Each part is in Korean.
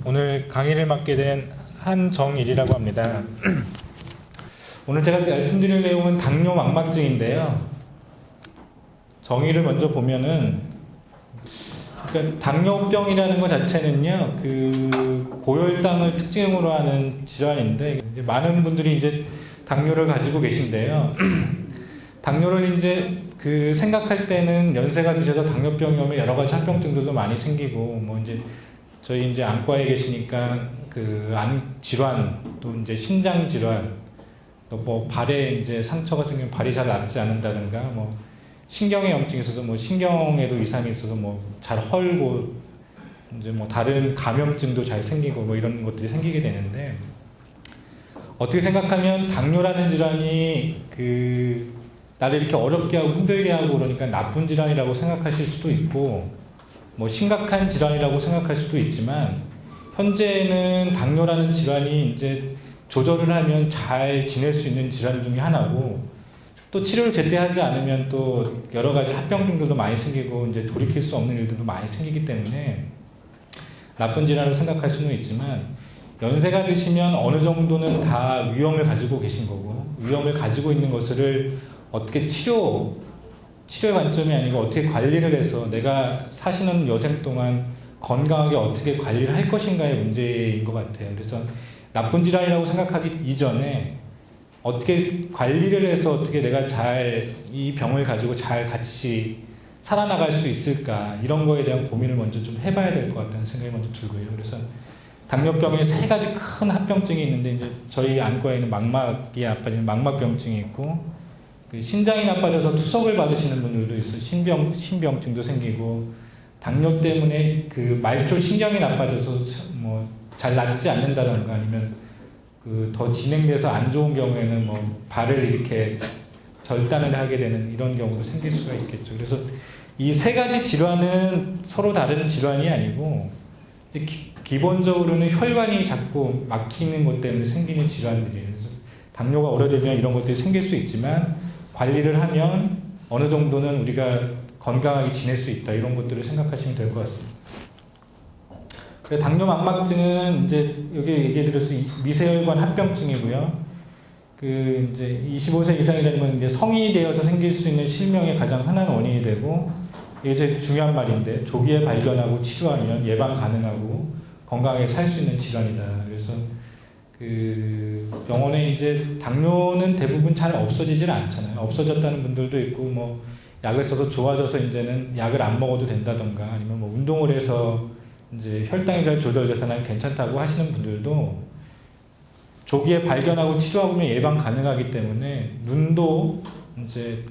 오늘 강의를 맡게 된 한정일이라고 합니다. 오늘 제가 말씀드릴 내용은 당뇨 망막증인데요. 정의를 먼저 보면은, 그러니까 당뇨병이라는 것 자체는요, 그 고혈당을 특징으로 하는 질환인데, 이제 많은 분들이 이제 당뇨를 가지고 계신데요. 당뇨를 이제 그 생각할 때는 연세가 드셔서 당뇨병이 오면 여러 가지 합병증들도 많이 생기고, 뭐 이제 저희 이제 안과에 계시니까 그 안 질환, 또 이제 신장 질환, 또 뭐 발에 이제 상처가 생기면 발이 잘 낫지 않는다든가, 뭐 신경에 염증이 있어서 뭐 신경에도 이상이 있어서 뭐 잘 헐고, 이제 뭐 다른 감염증도 잘 생기고 뭐 이런 것들이 생기게 되는데, 어떻게 생각하면 당뇨라는 질환이 그 나를 이렇게 어렵게 하고 힘들게 하고 그러니까 나쁜 질환이라고 생각하실 수도 있고, 뭐 심각한 질환이라고 생각할 수도 있지만, 현재는 당뇨라는 질환이 이제 조절을 하면 잘 지낼 수 있는 질환 중에 하나고, 또 치료를 제때 하지 않으면 또 여러 가지 합병증들도 많이 생기고 이제 돌이킬 수 없는 일들도 많이 생기기 때문에 나쁜 질환으로 생각할 수는 있지만, 연세가 드시면 어느 정도는 다 위험을 가지고 계신 거고, 위험을 가지고 있는 것을 어떻게 치료의 관점이 아니고 어떻게 관리를 해서 내가 사시는 여생 동안 건강하게 어떻게 관리를 할 것인가의 문제인 것 같아요. 그래서 나쁜 질환이라고 생각하기 이전에 어떻게 관리를 해서 어떻게 내가 잘 이 병을 가지고 잘 같이 살아나갈 수 있을까, 이런 거에 대한 고민을 먼저 좀 해봐야 될 것 같다는 생각이 먼저 들고요. 그래서 당뇨병에 세 가지 큰 합병증이 있는데, 이제 저희 안과에는 망막이 아파지는 망막병증이 있고, 그 신장이 나빠져서 투석을 받으시는 분들도 있어요. 신병증도 생기고, 당뇨 때문에 그 말초 신경이 나빠져서 뭐 잘 낫지 않는다던가, 아니면 그 더 진행돼서 안 좋은 경우에는 뭐 발을 이렇게 절단을 하게 되는 이런 경우도 생길 수가 있겠죠. 그래서 이 세 가지 질환은 서로 다른 질환이 아니고, 기본적으로는 혈관이 자꾸 막히는 것 때문에 생기는 질환들이에요. 그래서 당뇨가 오래되면 이런 것들이 생길 수 있지만, 관리를 하면 어느 정도는 우리가 건강하게 지낼 수 있다, 이런 것들을 생각하시면 될 것 같습니다. 그래서 당뇨 망막증은 이제 여기 얘기해드려서 미세혈관 합병증이고요. 그 이제 25세 이상이 되면 이제 성인이 되어서 생길 수 있는 실명의 가장 흔한 원인이 되고, 이게 제일 중요한 말인데, 조기에 발견하고 치료하면 예방 가능하고 건강하게 살 수 있는 질환이다. 그래서 그 병원에 이제 당뇨는 대부분 잘 없어지질 않잖아요. 없어졌다는 분들도 있고, 뭐 약을 써서 좋아져서 이제는 약을 안 먹어도 된다던가, 아니면 뭐 운동을 해서 이제 혈당이 잘 조절돼서 난 괜찮다고 하시는 분들도 조기에 발견하고 치료하면 예방 가능하기 때문에, 눈도 이제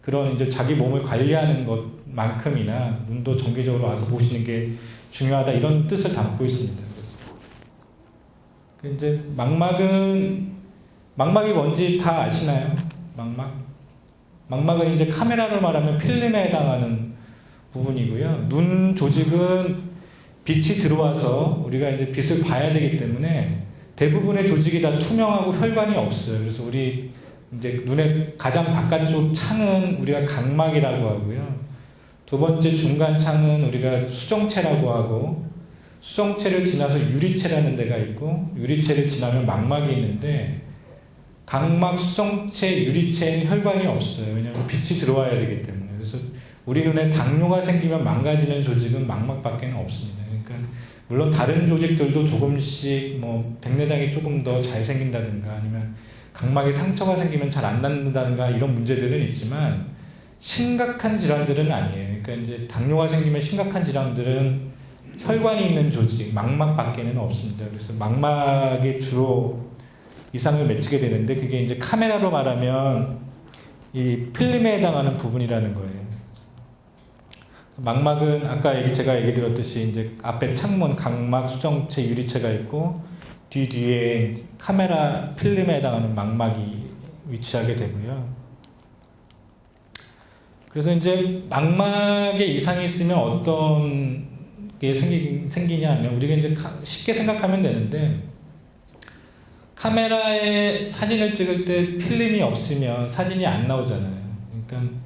그런 이제 자기 몸을 관리하는 것만큼이나 눈도 정기적으로 와서 보시는 게 중요하다, 이런 뜻을 담고 있습니다. 이제 망막이 뭔지 다 아시나요? 망막은 이제 카메라로 말하면 필름에 해당하는 부분이고요. 눈 조직은 빛이 들어와서 우리가 이제 빛을 봐야 되기 때문에 대부분의 조직이 다 투명하고 혈관이 없어요. 그래서 우리 이제 눈의 가장 바깥쪽 창은 우리가 각막이라고 하고요. 두 번째 중간 창은 우리가 수정체라고 하고, 수정체를 지나서 유리체라는 데가 있고, 유리체를 지나면 망막이 있는데, 각막, 수정체, 유리체에는 혈관이 없어요. 왜냐하면 빛이 들어와야 되기 때문에. 그래서 우리 눈에 당뇨가 생기면 망가지는 조직은 망막밖에 없습니다. 그러니까 물론 다른 조직들도 조금씩 뭐 백내장이 조금 더 잘 생긴다든가, 아니면 각막에 상처가 생기면 잘 안 낫는다든가, 이런 문제들은 있지만 심각한 질환들은 아니에요. 그러니까 이제 당뇨가 생기면 심각한 질환들은 혈관이 있는 조직, 망막밖에는 없습니다. 그래서 망막이 주로 이상을 맺히게 되는데, 그게 이제 카메라로 말하면 이 필름에 해당하는 부분이라는 거예요. 망막은 아까 제가 얘기 드렸듯이 이제 앞에 창문, 각막, 수정체, 유리체가 있고, 뒤에 카메라 필름에 해당하는 망막이 위치하게 되고요. 그래서 이제 망막에 이상이 있으면 어떤 게 생기냐 하면, 우리가 이제 쉽게 생각하면 되는데, 카메라에 사진을 찍을 때 필름이 없으면 사진이 안 나오잖아요. 그러니까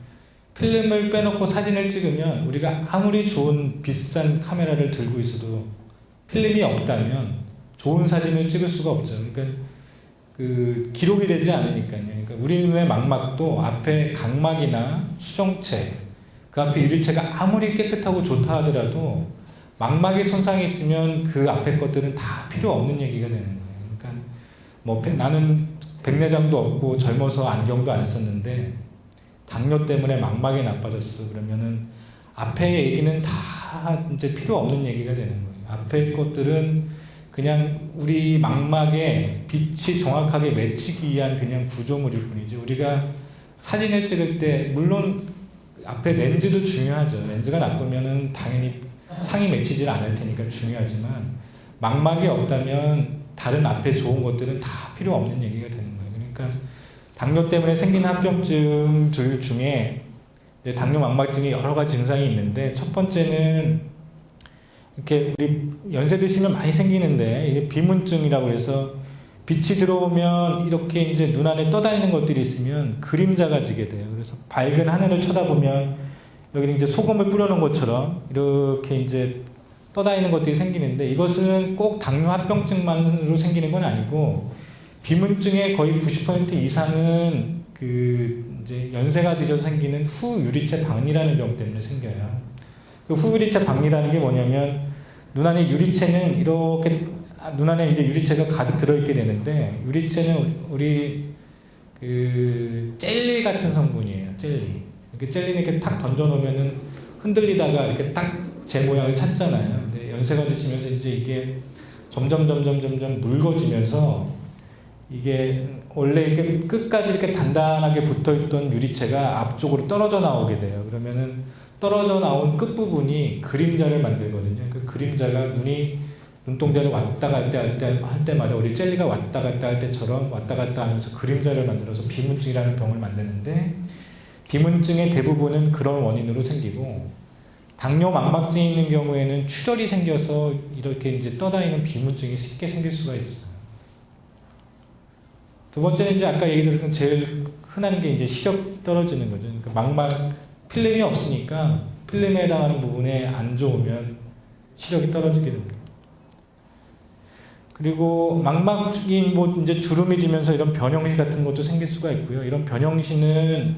필름을 빼놓고 사진을 찍으면 우리가 아무리 좋은 비싼 카메라를 들고 있어도 필름이 없다면 좋은 사진을 찍을 수가 없죠. 그러니까 그 기록이 되지 않으니까요. 그러니까 우리 눈의 망막도 앞에 각막이나 수정체, 그 앞에 유리체가 아무리 깨끗하고 좋다 하더라도 망막에 손상이 있으면 그 앞에 것들은 다 필요 없는 얘기가 되는 거예요. 그러니까 뭐 나는 백내장도 없고 젊어서 안경도 안 썼는데 당뇨 때문에 망막이 나빠졌어. 그러면은 앞에 얘기는 다 이제 필요 없는 얘기가 되는 거예요. 앞에 것들은 그냥 우리 망막에 빛이 정확하게 맺히기 위한 그냥 구조물일 뿐이지, 우리가 사진을 찍을 때 물론 앞에 렌즈도 중요하죠. 렌즈가 나쁘면은 당연히 상이 맺히질 않을 테니까 중요하지만 망막이 없다면 다른 앞에 좋은 것들은 다 필요 없는 얘기가 되는 거예요. 그러니까 당뇨 때문에 생긴 합병증들 중에 당뇨 망막증이 여러 가지 증상이 있는데, 첫 번째는 이렇게 우리 연세 드시면 많이 생기는데 이게 비문증이라고 해서 빛이 들어오면 이렇게 이제 눈 안에 떠다니는 것들이 있으면 그림자가 지게 돼요. 그래서 밝은 하늘을 쳐다보면 여기 이제 소금을 뿌려놓은 것처럼 이렇게 이제 떠다니는 것들이 생기는데, 이것은 꼭 당뇨 합병증만으로 생기는 건 아니고 비문증의 거의 90% 이상은 그 이제 연세가 드셔서 생기는 후유리체 박리라는 병 때문에 생겨요. 그 후유리체 박리라는 게 뭐냐면 눈 안에 유리체는 이렇게 눈 안에 이제 유리체가 가득 들어있게 되는데, 유리체는 우리 그 젤리 같은 성분이에요. 젤리. 이렇게 젤리는 이렇게 탁 던져놓으면은 흔들리다가 이렇게 딱 제 모양을 찾잖아요. 근데 연세가 드시면서 이제 이게 점점 묽어지면서 이게 원래 이렇게 끝까지 이렇게 단단하게 붙어있던 유리체가 앞쪽으로 떨어져 나오게 돼요. 그러면은 떨어져 나온 끝부분이 그림자를 만들거든요. 그 그림자가 눈이 눈동자를 왔다 갔다 할 때마다 우리 젤리가 왔다 갔다 할 때처럼 왔다 갔다 하면서 그림자를 만들어서 비문증이라는 병을 만드는데, 비문증의 대부분은 그런 원인으로 생기고, 당뇨 망막증이 있는 경우에는 출혈이 생겨서 이렇게 이제 떠다니는 비문증이 쉽게 생길 수가 있어요. 두 번째는 이제 아까 얘기 드렸던 제일 흔한 게 이제 시력 떨어지는 거죠. 그러니까 망막 필름이 없으니까 필름에 해당하는 부분에 안 좋으면 시력이 떨어지게 됩니다. 그리고 망막이 뭐 이제 주름이 지면서 이런 변형시 같은 것도 생길 수가 있고요. 이런 변형시는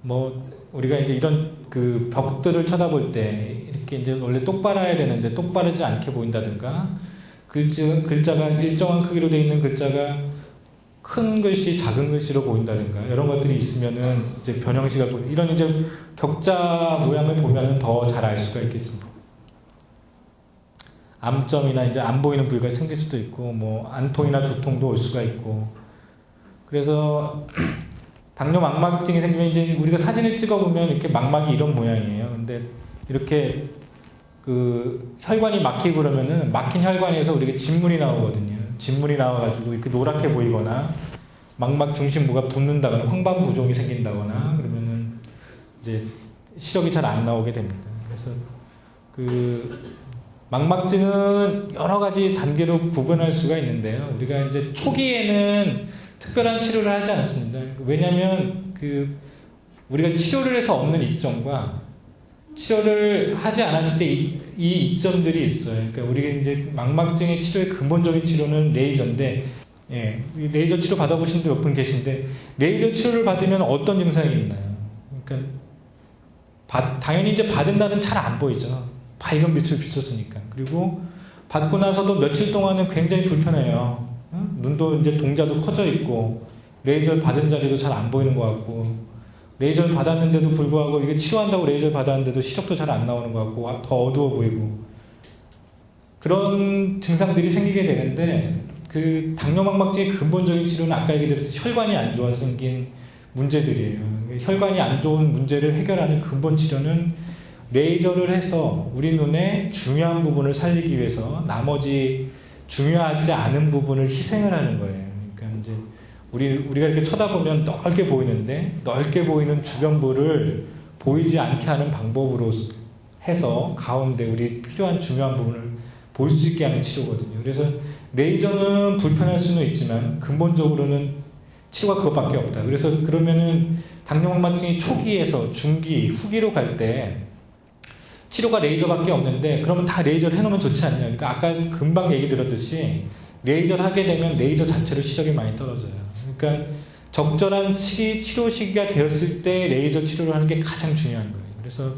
뭐 우리가 이제 이런 그 벽들을 쳐다볼 때 이렇게 이제 원래 똑바라야 되는데 똑바르지 않게 보인다든가, 글자가 일정한 크기로 되어 있는 글자가 큰 글씨, 작은 글씨로 보인다든가, 이런 것들이 있으면은 이제 변형시가 이런 이제 격자 모양을 보면은 더 잘 알 수가 있겠습니다. 암점이나 이제 안 보이는 부위가 생길 수도 있고, 뭐 안통이나 두통도 올 수가 있고. 그래서 당뇨 망막증이 생기면 이제 우리가 사진을 찍어보면 이렇게 망막이 이런 모양이에요. 근데 이렇게 그 혈관이 막히고 그러면은 막힌 혈관에서 우리가 진물이 나오거든요. 진물이 나와가지고 이렇게 노랗게 보이거나 망막 중심부가 붓는다거나 황반부종이 생긴다거나 그러면은 이제 시력이 잘 안 나오게 됩니다. 그래서 그 망막증은 여러 가지 단계로 구분할 수가 있는데요. 우리가 이제 초기에는 특별한 치료를 하지 않습니다. 왜냐하면 그 우리가 치료를 해서 얻는 이점과 치료를 하지 않았을 때 이 이점들이 있어요. 그러니까 우리가 이제 망막증의 치료의 근본적인 치료는 레이저인데, 예, 레이저 치료 받아보신 분 몇 분 계신데, 레이저 치료를 받으면 어떤 증상이 있나요? 그러니까 당연히 이제 받은 날은 잘 안 보이죠. 밝은 빛을 비쳤으니까. 그리고 받고 나서도 며칠 동안은 굉장히 불편해요. 눈도 이제 동자도 커져 있고, 레이저를 받은 자리도 잘 안 보이는 것 같고, 레이저를 받았는데도 불구하고 이게 치료한다고 레이저를 받았는데도 시력도 잘 안 나오는 것 같고, 더 어두워 보이고, 그런 증상들이 생기게 되는데, 그 당뇨망막증의 근본적인 치료는 아까 얘기드렸듯이 혈관이 안 좋아서 생긴 문제들이에요. 혈관이 안 좋은 문제를 해결하는 근본 치료는 레이저를 해서 우리 눈의 중요한 부분을 살리기 위해서 나머지 중요하지 않은 부분을 희생을 하는 거예요. 그러니까 이제 우리가 이렇게 쳐다보면 넓게 보이는데, 넓게 보이는 주변부를 보이지 않게 하는 방법으로 해서 가운데 우리 필요한 중요한 부분을 볼 수 있게 하는 치료거든요. 그래서 레이저는 불편할 수는 있지만 근본적으로는 치료가 그것밖에 없다. 그래서 그러면은 당뇨망막증이 초기에서 중기, 후기로 갈 때 치료가 레이저밖에 없는데 그러면 다 레이저를 해놓으면 좋지 않냐. 그러니까 아까 금방 얘기 들었듯이 레이저를 하게 되면 레이저 자체로 시력이 많이 떨어져요. 그러니까 적절한 치료 시기가 되었을 때 레이저 치료를 하는 게 가장 중요한 거예요. 그래서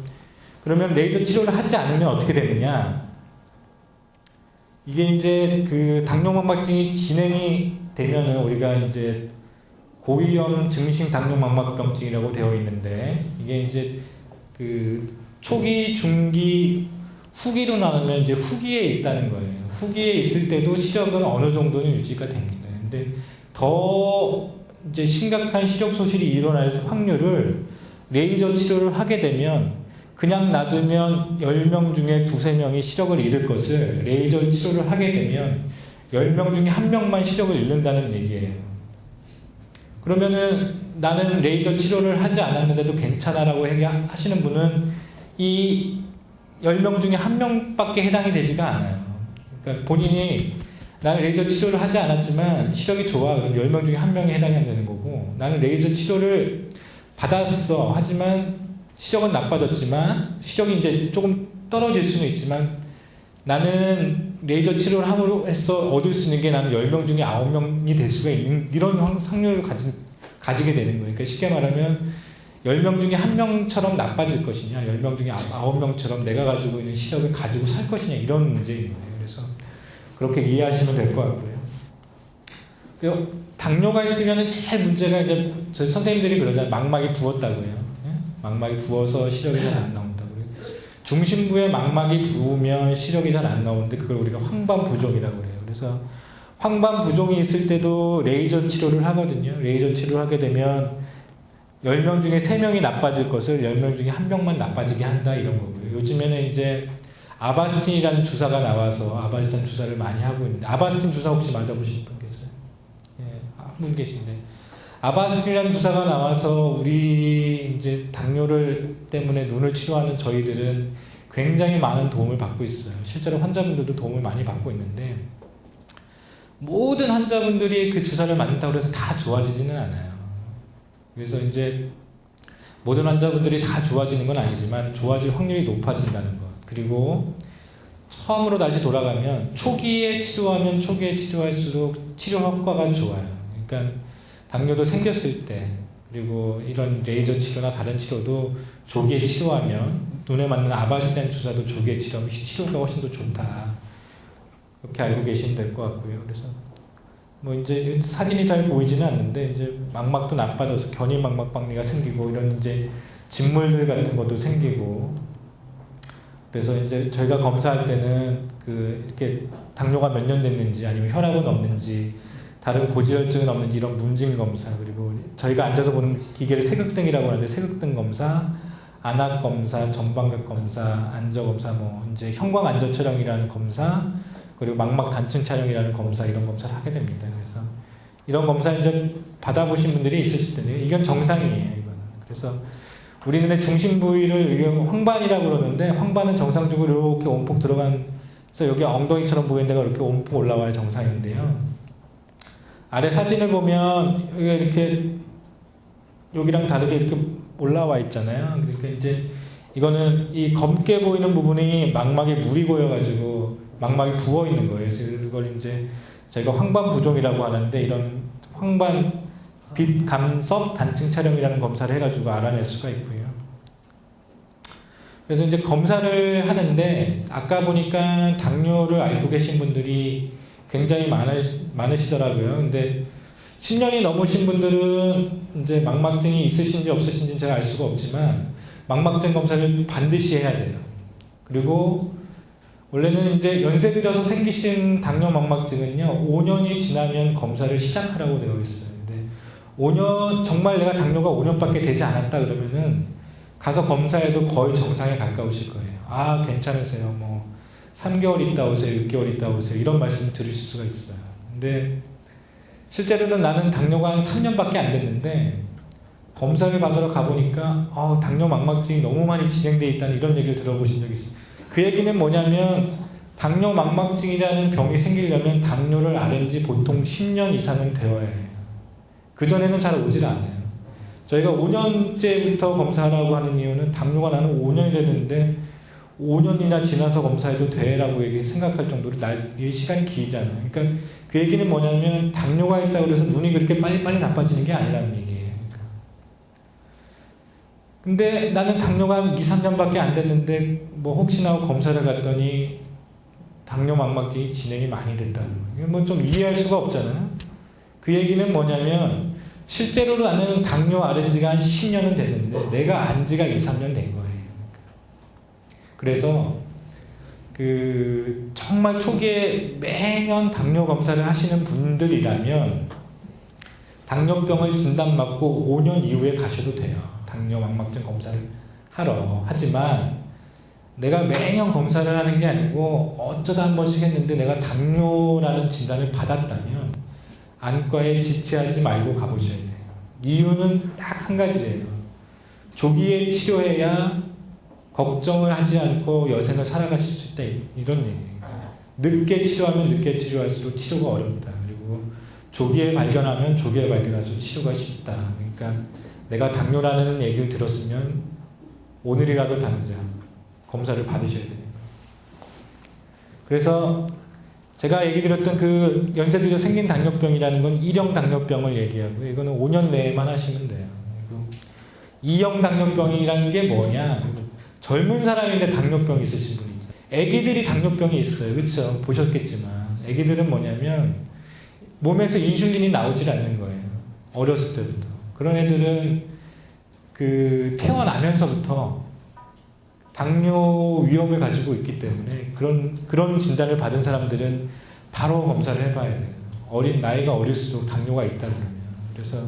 그러면 레이저 치료를 하지 않으면 어떻게 되느냐? 이게 이제 그 당뇨망막증이 진행이 되면은 우리가 이제 고위험 증식 당뇨망막병증이라고 되어 있는데 이게 이제 그 초기, 중기, 후기로 나누면 이제 후기에 있다는 거예요. 후기에 있을 때도 시력은 어느 정도는 유지가 됩니다. 근데 더 이제 심각한 시력 소실이 일어날 확률을 레이저 치료를 하게 되면 그냥 놔두면 10명 중에 2~3명이 시력을 잃을 것을 레이저 치료를 하게 되면 10명 중에 1명만 시력을 잃는다는 얘기예요. 그러면은 나는 레이저 치료를 하지 않았는데도 괜찮아라고 하시는 분은 이 10명 중에 1명밖에 해당이 되지가 않아요. 그러니까 본인이 나는 레이저 치료를 하지 않았지만 시력이 좋아. 그럼 10명 중에 1명이 해당이 안 되는 거고 나는 레이저 치료를 받았어. 하지만 시력은 나빠졌지만 시력이 이제 조금 떨어질 수는 있지만 나는 레이저 치료를 함으로 해서 얻을 수 있는 게 나는 10명 중에 9명이 될 수가 있는 이런 확률을 가지게 되는 거예요. 그러니까 쉽게 말하면 10명 중에 1명처럼 나빠질 것이냐 10명 중에 9명처럼 내가 가지고 있는 시력을 가지고 살 것이냐 이런 문제인 거예요. 그래서 그렇게 이해하시면 될 것 같고요. 당뇨가 있으면 제일 문제가 이제 저희 선생님들이 그러잖아요. 망막이 부었다고요. 망막이 부어서 시력이 잘 안 나온다고. 중심부에 망막이 부으면 시력이 잘 안 나오는데 그걸 우리가 황반부종이라고 그래요. 그래서 황반부종이 있을 때도 레이저 치료를 하거든요. 레이저 치료를 하게 되면 10명 중에 3명이 나빠질 것을 10명 중에 1명만 나빠지게 한다 이런 거고요. 요즘에는 이제 아바스틴이라는 주사가 나와서 아바스틴 주사를 많이 하고 있는데 아바스틴 주사 혹시 맞아보신 분 계세요? 예, 한 분 계신데 아바스틴이라는 주사가 나와서 우리 이제 당뇨를 때문에 눈을 치료하는 저희들은 굉장히 많은 도움을 받고 있어요. 실제로 환자분들도 도움을 많이 받고 있는데 모든 환자분들이 그 주사를 맞는다고 해서 다 좋아지지는 않아요. 그래서 이제 모든 환자분들이 다 좋아지는 건 아니지만 좋아질 확률이 높아진다는 것. 그리고 처음으로 다시 돌아가면 초기에 치료하면 초기에 치료할수록 치료 효과가 좋아요. 그러니까 당뇨도 생겼을 때 그리고 이런 레이저 치료나 다른 치료도 조기에 치료하면 눈에 맞는 아바스틴 주사도 조기에 치료하면 치료가 훨씬 더 좋다. 그렇게 알고 계시면 될 것 같고요. 그래서 뭐 이제 사진이 잘 보이지는 않는데 이제 망막도 나빠져서 견인망막박리가 생기고 이런 이제 진물들 같은 것도 생기고 그래서 이제 저희가 검사할 때는 그 이렇게 당뇨가 몇 년 됐는지 아니면 혈압은 없는지 다른 고지혈증은 없는지 이런 문진 검사 그리고 저희가 앉아서 보는 기계를 색극등이라고 하는데 색극등 검사, 안압 검사, 전방각 검사, 안저 검사 뭐 이제 형광 안저 촬영이라는 검사 그리고 망막 단층 촬영이라는 검사 이런 검사를 하게 됩니다. 그래서 이런 검사 이제 받아보신 분들이 있으실 텐데 이건 정상이에요. 이거는. 그래서 우리 눈의 중심 부위를 황반이라고 그러는데 황반은 정상적으로 이렇게 온폭 들어간 그래서 여기 엉덩이처럼 보이는 데가 이렇게 온폭 올라와야 정상인데요. 아래 사진을 보면 여기가 이렇게 여기랑 다르게 이렇게 올라와 있잖아요. 그러니까 이제 이거는 이 검게 보이는 부분이 망막에 물이 고여가지고 망막이 부어 있는 거예요. 그래서 이걸 이제 저희가 황반부종이라고 하는데 이런 황반 빛 감석 단층 촬영이라는 검사를 해가지고 알아낼 수가 있고요. 그래서 이제 검사를 하는데 아까 보니까 당뇨를 알고 계신 분들이 굉장히 많으시더라고요. 근데 10년이 넘으신 분들은 이제 망막증이 있으신지 없으신지 제가 알 수가 없지만 망막증 검사를 반드시 해야 돼요. 그리고 원래는 이제 연세 들여서 생기신 당뇨 망막증은요 5년이 지나면 검사를 시작하라고 되어 있어요. 근데 5년 정말 내가 당뇨가 5년밖에 되지 않았다 그러면은 가서 검사해도 거의 정상에 가까우실 거예요. 아 괜찮으세요. 뭐 3개월 있다 오세요. 6개월 있다 오세요. 이런 말씀을 들으실 수가 있어요. 근데 실제로는 나는 당뇨가 한 3년밖에 안 됐는데 검사를 받으러 가보니까 당뇨 망막증이 너무 많이 진행되어 있다는 이런 얘기를 들어보신 적이 있어요. 그 얘기는 뭐냐면 당뇨 망막증이라는 병이 생기려면 당뇨를 앓은 지 보통 10년 이상은 되어야 해요. 그전에는 잘 오질 않아요. 저희가 5년째부터 검사하라고 하는 이유는 당뇨가 나는 5년이 됐는데 5년이나 지나서 검사해도 돼라고 생각할 정도로 이게 시간이 길잖아요. 그러니까 그 얘기는 뭐냐면 당뇨가 있다고 해서 눈이 그렇게 빨리빨리 나빠지는 게 아니라는 얘기예요. 근데 나는 당뇨가 한 2, 3년밖에 안 됐는데 뭐 혹시나 검사를 갔더니 당뇨 망막증이 진행이 많이 됐다는 거예요. 뭐 좀 이해할 수가 없잖아요. 그 얘기는 뭐냐면 실제로 나는 당뇨 앓은 지가 한 10년은 됐는데 내가 안 지가 2, 3년 된 거예요. 그래서 정말 초기에 매년 당뇨 검사를 하시는 분들이라면 당뇨병을 진단받고 5년 이후에 가셔도 돼요. 당뇨 망막증 검사를 하러. 하지만 내가 매년 검사를 하는 게 아니고 어쩌다 한 번씩 했는데 내가 당뇨라는 진단을 받았다면 안과에 지체하지 말고 가보셔야 돼요. 이유는 딱 한 가지예요. 조기에 치료해야 걱정을 하지 않고 여생을 살아가실 수 있다, 이런 얘기예요. 늦게 치료하면 늦게 치료할수록 치료가 어렵다. 그리고 조기에 발견하면 조기에 발견할수록 치료가 쉽다. 그러니까 내가 당뇨라는 얘기를 들었으면 오늘이라도 당장 검사를 받으셔야 돼요. 그래서 제가 얘기 드렸던 그 연세들에 생긴 당뇨병이라는 건 1형 당뇨병을 얘기하고 이거는 5년 내에만 하시면 돼요. 2형 당뇨병이라는 게 뭐냐? 젊은 사람인데 당뇨병 있으신 분이 있죠. 애기들이 당뇨병이 있어요. 그렇죠? 보셨겠지만 애기들은 뭐냐면 몸에서 인슐린이 나오질 않는 거예요. 어렸을 때부터. 그런 애들은 태어나면서부터 당뇨 위험을 가지고 있기 때문에 그런 진단을 받은 사람들은 바로 검사를 해봐야 돼요. 나이가 어릴수록 당뇨가 있다 그러면. 그래서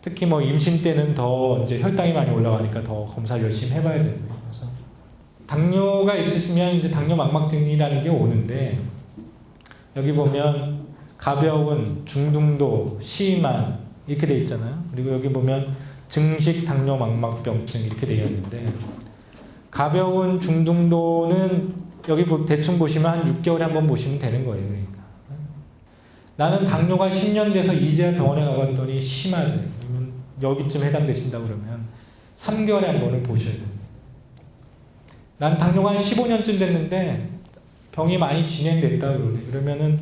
특히 뭐 임신 때는 더 이제 혈당이 많이 올라가니까 더 검사를 열심히 해봐야 되고요. 그래서 당뇨가 있으시면 이제 당뇨 망막증이라는 게 오는데 여기 보면 가벼운, 중등도, 심한 이렇게 돼 있잖아요. 그리고 여기 보면 증식 당뇨 망막병증 이렇게 되어 있는데 가벼운 중등도는 여기 대충 보시면 한 6개월에 한 번 보시면 되는 거예요. 그러니까 나는 당뇨가 10년 돼서 이제야 병원에 가봤더니 심하대. 여기쯤 해당되신다 그러면 3개월에 한 번을 보셔야 돼요. 난 당뇨가 한 15년쯤 됐는데 병이 많이 진행됐다 그러면은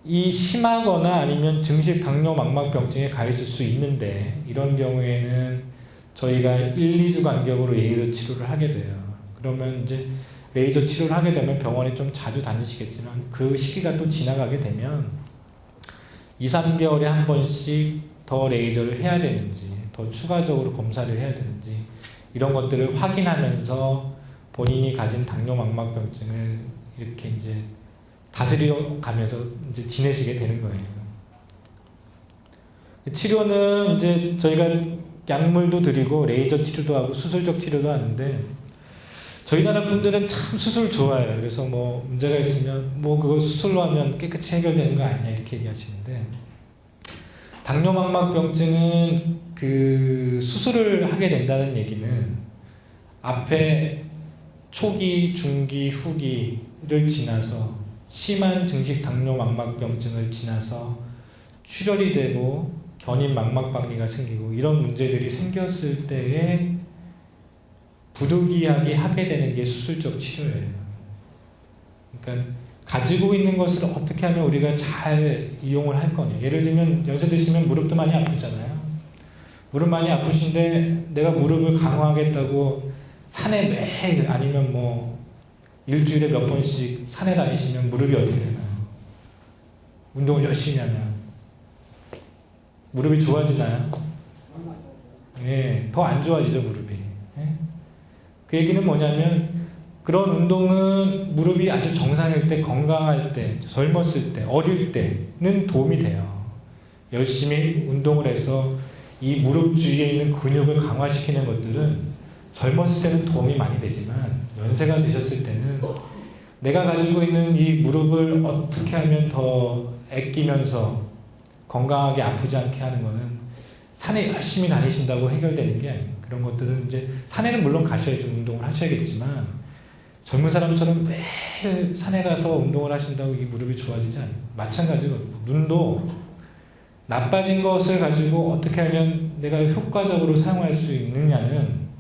이 심하거나 아니면 증식 당뇨 망막병증에 가 있을 수 있는데 이런 경우에는 저희가 1, 2주 간격으로 레이저 치료를 하게 돼요. 그러면 이제 레이저 치료를 하게 되면 병원에 좀 자주 다니시겠지만 그 시기가 또 지나가게 되면 2, 3개월에 한 번씩 더 레이저를 해야 되는지 더 추가적으로 검사를 해야 되는지 이런 것들을 확인하면서 본인이 가진 당뇨 망막병증을 이렇게 이제 다스려 가면서 이제 지내시게 되는 거예요. 치료는 이제 저희가 약물도 드리고 레이저 치료도 하고 수술적 치료도 하는데 저희 나라 분들은 참 수술 좋아해요. 그래서 뭐 문제가 있으면 뭐 그거 수술로 하면 깨끗이 해결되는 거 아니냐 이렇게 얘기하시는데 당뇨 망막병증은 수술을 하게 된다는 얘기는 앞에 초기, 중기, 후기를 지나서 심한 증식 당뇨 망막병증을 지나서 출혈이 되고 견인 망막박리가 생기고 이런 문제들이 생겼을 때에 부득이하게 하게 되는 게 수술적 치료예요. 그러니까 가지고 있는 것을 어떻게 하면 우리가 잘 이용을 할 거냐. 예를 들면 연세 드시면 무릎도 많이 아프잖아요. 무릎 많이 아프신데 내가 무릎을 강화하겠다고 산에 매일 아니면 뭐 일주일에 몇 번씩 산에 다니시면 무릎이 어떻게 되나요? 운동을 열심히 하면 무릎이 좋아지나요? 예, 더 안 좋아지죠 무릎이. 예? 그 얘기는 뭐냐면 그런 운동은 무릎이 아주 정상일 때, 건강할 때, 젊었을 때, 어릴 때는 도움이 돼요. 열심히 운동을 해서 이 무릎 주위에 있는 근육을 강화시키는 것들은 젊었을 때는 도움이 많이 되지만 연세가 드셨을 때는 내가 가지고 있는 이 무릎을 어떻게 하면 더 아끼면서 건강하게 아프지 않게 하는 거는 산에 열심히 다니신다고 해결되는 게 아니에요. 그런 것들은 이제 산에는 물론 가셔야죠. 운동을 하셔야겠지만 젊은 사람처럼 매일 산에 가서 운동을 하신다고 이 무릎이 좋아지지 않아요. 마찬가지거든요. 눈도 나빠진 것을 가지고 어떻게 하면 내가 효과적으로 사용할 수 있느냐는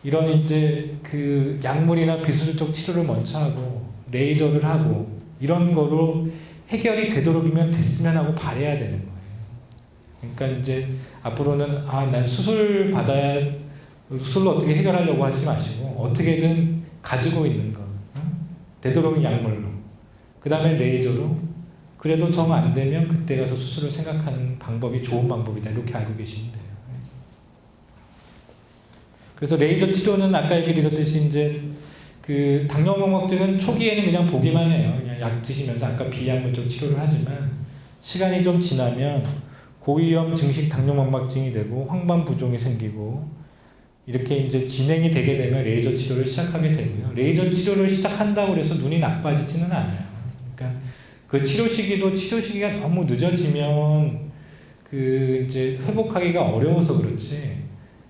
이런 이제 그 약물이나 비수술적 치료를 먼저 하고 레이저를 하고 이런 거로 해결이 되도록이면 됐으면 하고 바래야 되는 거예요. 그러니까 이제 앞으로는 난 수술 받아야 수술로 어떻게 해결하려고 하지 마시고 어떻게든 가지고 있는 거 되도록이면 약물로 그 다음에 레이저로 그래도 정 안 되면 그때 가서 수술을 생각하는 방법이 좋은 방법이다 이렇게 알고 계시면 돼요. 그래서 레이저 치료는 아까 얘기 드렸듯이 이제 그 당뇨망막증은 초기에는 그냥 보기만 해요. 그냥 약 드시면서 아까 비약물적 치료를 하지만 시간이 좀 지나면 고위험 증식 당뇨망막증이 되고 황반부종이 생기고 이렇게 이제 진행이 되게 되면 레이저 치료를 시작하게 되고요. 레이저 치료를 시작한다고 해서 눈이 나빠지지는 않아요. 그러니까 그 치료 시기가 너무 늦어지면 그 이제 회복하기가 어려워서 그렇지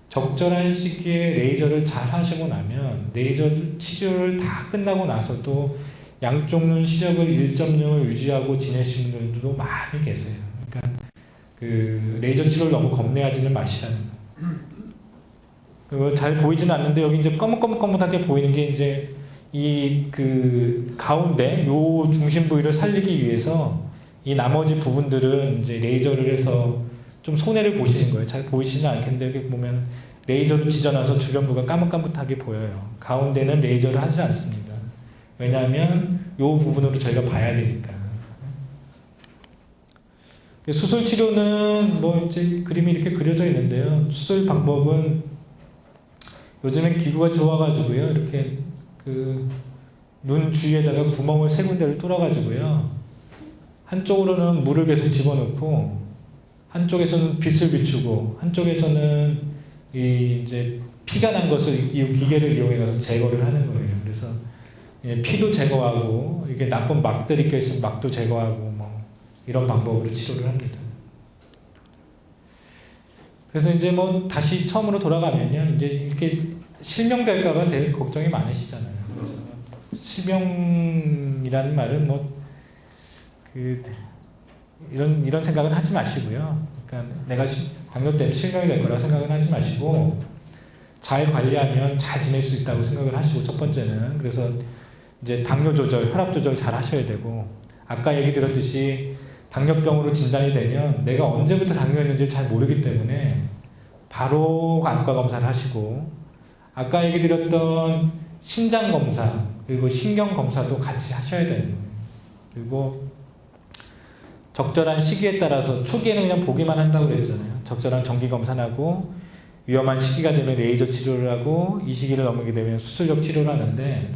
적절한 시기에 레이저를 잘 하시고 나면 레이저 치료를 다 끝나고 나서도 양쪽 눈 시력을 1.0을 유지하고 지내시는 분들도 많이 계세요. 그러니까 그 레이저 치료를 너무 겁내하지는 마시라는 거. 잘 보이지는 않는데 여기 이제 검은하게 보이는 게 이제 이 그 가운데 요 중심 부위를 살리기 위해서 이 나머지 부분들은 이제 레이저를 해서 좀 손해를 보시는 거예요. 잘 보이시는 않겠는데 여기 보면 레이저를 지져놔서 주변부가 까뭇까뭇하게 보여요. 가운데는 레이저를 하지 않습니다. 왜냐하면 이 부분으로 저희가 봐야 되니까. 수술 치료는 뭐 이제 그림이 이렇게 그려져 있는데요. 수술 방법은 요즘엔 기구가 좋아가지고요. 이렇게 그 눈 주위에다가 구멍을 세 군데를 뚫어가지고요. 한쪽으로는 물을 계속 집어넣고 한쪽에서는 빛을 비추고 한쪽에서는 이제 피가 난 것을 이 기계를 이용해서 제거를 하는 거예요. 그래서 피도 제거하고 이게 나쁜 막들이 껴있으면 막도 제거하고 뭐 이런 방법으로 치료를 합니다. 그래서 이제 뭐 다시 처음으로 돌아가면요. 이제 이렇게 실명될까봐 되게 걱정이 많으시잖아요. 그래서 실명이라는 말은 뭐 이런 생각은 하지 마시고요. 그러니까 내가 당뇨 때문에 실명이 될 거라 생각은 하지 마시고 잘 관리하면 잘 지낼 수 있다고 생각을 하시고 첫 번째는 그래서 이제 당뇨 조절, 혈압 조절 잘 하셔야 되고 아까 얘기 들었듯이 당뇨병으로 진단이 되면 내가 언제부터 당뇨였는지 잘 모르기 때문에 바로 안과 검사를 하시고 아까 얘기 드렸던 심장 검사 그리고 신경 검사도 같이 하셔야 되는 거예요. 그리고 적절한 시기에 따라서 초기에는 그냥 보기만 한다고 그랬잖아요. 적절한 정기 검사를 하고 위험한 시기가 되면 레이저 치료를 하고 이 시기를 넘기게 되면 수술적 치료를 하는데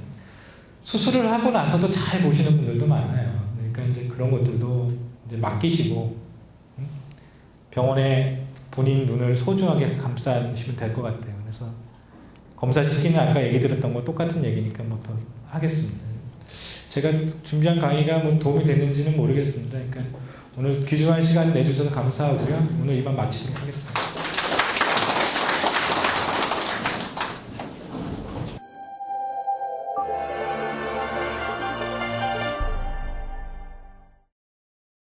수술을 하고 나서도 잘 보시는 분들도 많아요. 그러니까 이제 그런 것들도 이제 맡기시고 병원에 본인 눈을 소중하게 감싸시면 될 것 같아요. 그래서 검사 시기는 아까 얘기 드렸던 거 똑같은 얘기니까 뭐 더 하겠습니다. 제가 준비한 강의가 뭐 도움이 됐는지는 모르겠습니다. 그러니까 오늘 귀중한 시간 내주셔서 감사하고요. 오늘 이만 마치도록 하겠습니다.